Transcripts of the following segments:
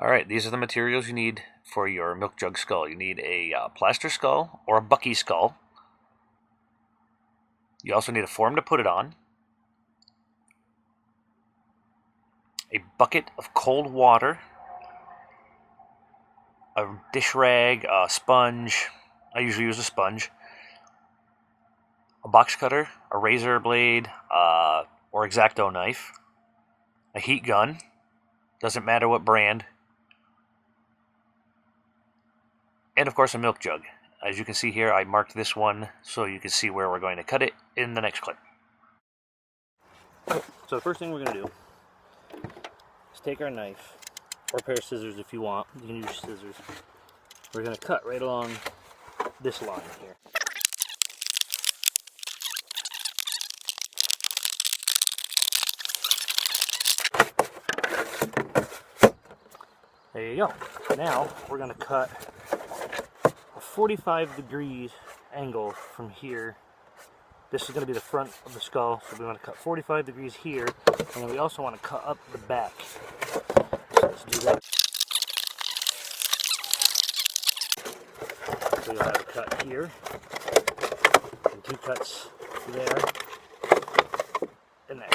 Alright, these are the materials you need for your milk jug skull. You need a plaster skull or a bucky skull. You also need a form to put it on, a bucket of cold water, a dish rag, a sponge. I usually use a sponge, a box cutter, a razor blade, or X-Acto knife, a heat gun, doesn't matter what brand, and of course a milk jug. As you can see here, I marked this one so you can see where we're going to cut it in the next clip. So the first thing we're going to do is take our knife, or a pair of scissors if you want. You can use scissors. We're going to cut right along this line here. There you go. Now we're going to cut a 45 degrees angle from here. This is going to be the front of the skull, so we want to cut 45 degrees here, and then we also want to cut up the back. So let's do that. So you'll have a cut here, and 2 cuts there, and there.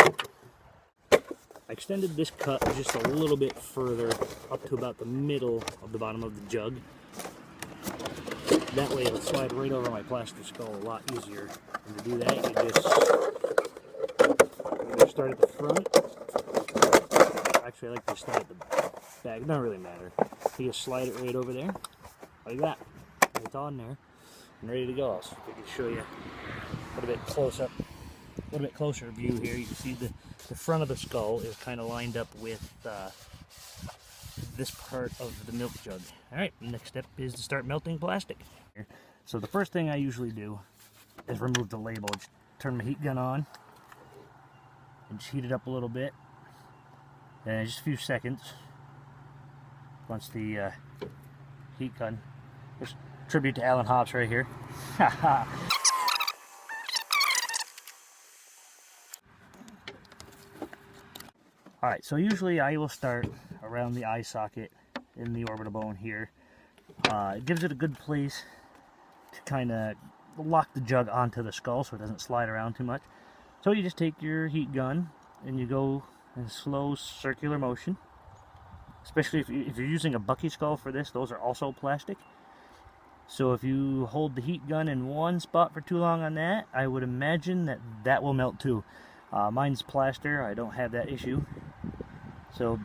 I extended this cut just a little bit further, up to about the middle of the bottom of the jug. That way it'll slide right over my plaster skull a lot easier. And to do that, you just start at the front. Actually, I like to start at the back. It doesn't really matter. You just slide it right over there, like that. It's on there and ready to go. I'll see if I can show you a little bit close up, a little bit closer view here. You can see the front of the skull is kind of lined up with this part of the milk jug. Alright, next step is to start melting plastic. So the first thing I usually do is remove the label. Just turn my heat gun on and just heat it up a little bit. And just a few seconds, once the heat gun, just tribute to Alan Hobbs right here. Alright, so usually I will start around the eye socket in the orbital bone here. It gives it a good place to kind of lock the jug onto the skull so it doesn't slide around too much. So you just take your heat gun and you go in slow circular motion. Especially if you're using a bucky skull for this, those are also plastic. So if you hold the heat gun in one spot for too long on that, I would imagine that that will melt too. Mine's plaster, I don't have that issue. So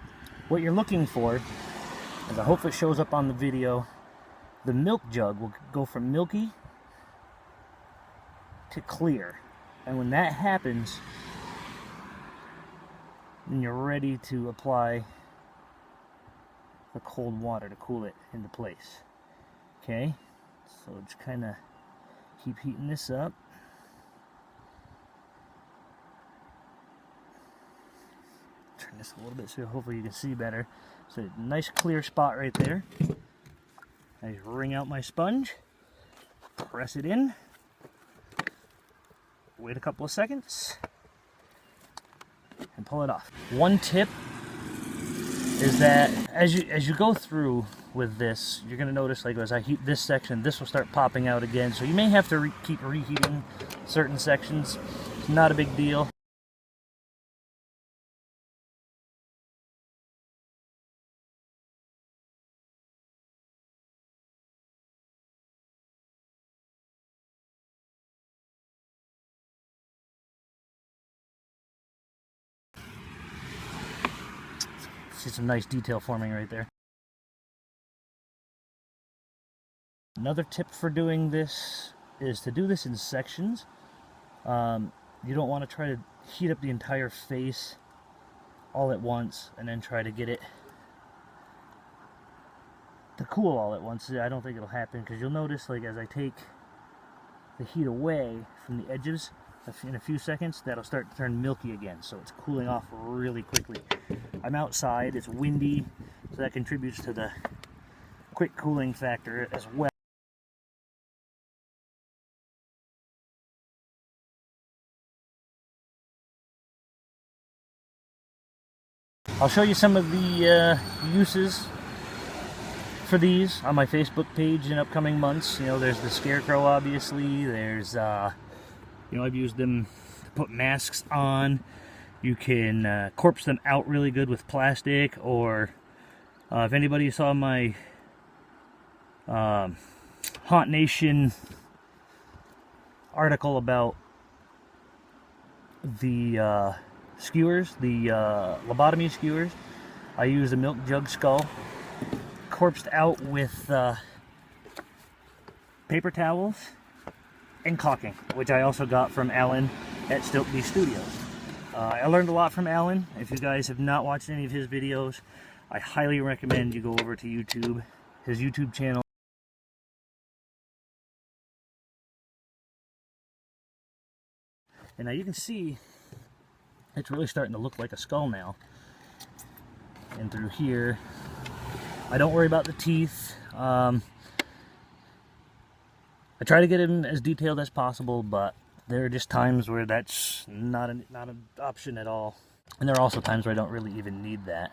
what you're looking for, and I hope it shows up on the video, the milk jug will go from milky to clear. And when that happens, then you're ready to apply the cold water to cool it into place. Okay, so just kind of keep heating this up. Turn this a little bit so hopefully you can see better. So nice clear spot right there. I just wring out my sponge, press it in, wait a couple of seconds, and pull it off. One tip is that as you go through with this, you're going to notice, like, as I heat this section, this will start popping out again. So you may have to keep reheating certain sections. It's not a big deal. See some nice detail forming right there. Another tip for doing this is to do this in sections. You don't want to try to heat up the entire face all at once and then try to get it to cool all at once. I don't think it'll happen, because you'll notice, like, as I take the heat away from the edges in a few seconds, that'll start to turn milky again, so it's cooling off really quickly. I'm outside, it's windy, so that contributes to the quick cooling factor as well. I'll show you some of the uses for these on my Facebook page in upcoming months. You know, there's the Scarecrow, obviously. There's, you know, I've used them to put masks on. You can corpse them out really good with plastic, or if anybody saw my Haunt Nation article about the skewers, the lobotomy skewers, I use a milk jug skull corpsed out with paper towels and caulking, which I also got from Alan at Stiltby Studios. I learned a lot from Alan. If you guys have not watched any of his videos, I highly recommend you go over to YouTube, his YouTube channel. And now you can see it's really starting to look like a skull now. And through here, I don't worry about the teeth. I try to get them as detailed as possible, but there are just times where that's not an option at all. And there are also times where I don't really even need that.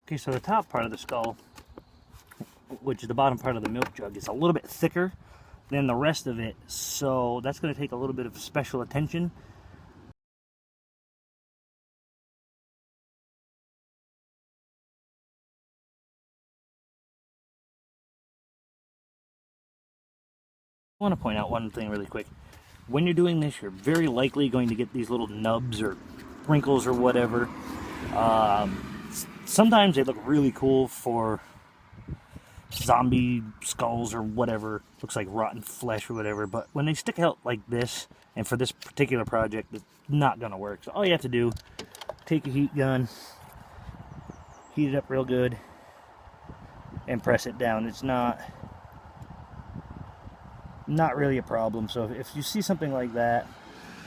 Okay, so the top part of the skull, which is the bottom part of the milk jug, is a little bit thicker than the rest of it, so that's going to take a little bit of special attention. I want to point out one thing really quick. When you're doing this, you're very likely going to get these little nubs or wrinkles or whatever. Sometimes they look really cool for zombie skulls or whatever. Looks like rotten flesh or whatever. But when they stick out like this, and for this particular project, it's not going to work. So all you have to do, take a heat gun, heat it up real good, and press it down. It's not really a problem. So if you see something like that,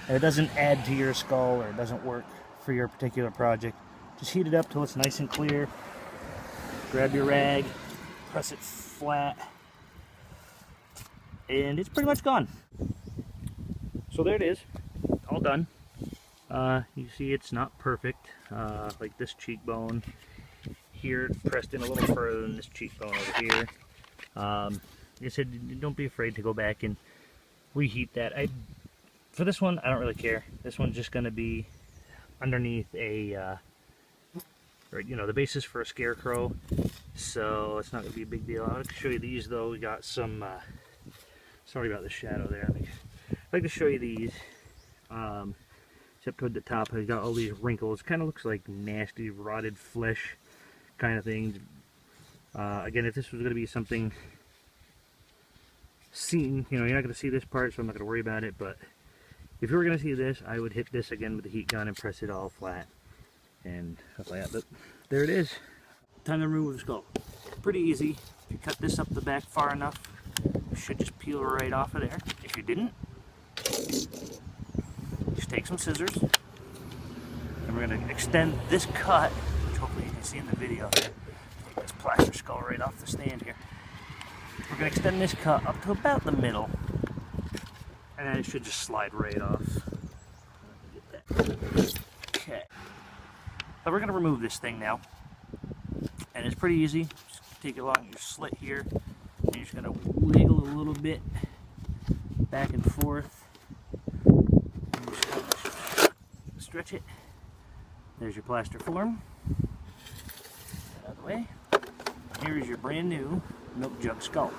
and it doesn't add to your skull or it doesn't work for your particular project, just heat it up till it's nice and clear. Grab your rag, press it flat, and it's pretty much gone. So there it is, all done. You see it's not perfect, like this cheekbone here pressed in a little further than this cheekbone over here. Like I said, don't be afraid to go back and reheat that. For this one, I don't really care. This one's just going to be underneath a, you know, the basis for a scarecrow, so it's not going to be a big deal. I'll show you these though. We got some, sorry about the shadow there. I'd like to show you these, except toward the top. I've got all these wrinkles. Kind of looks like nasty, rotted flesh kind of things. Again, if this was going to be something seen, you know, you're not going to see this part, so I'm not going to worry about it, but if you were going to see this, I would hit this again with the heat gun and press it all flat and stuff like that. But there it is. Time to remove the skull. Pretty easy. If you cut this up the back far enough, it should just peel right off of there. If you didn't, just take some scissors, and we're going to extend this cut, which hopefully you can see in the video here. Take this plaster skull right off the stand here. We're going to extend this cut up to about the middle, and then it should just slide right off. Okay. So we're going to remove this thing now, and it's pretty easy. Just take along your slit here, and you're just going to wiggle a little bit back and forth. And just kind of stretch it. There's your plaster form. Out of the way. Here is your brand new milk jug skull.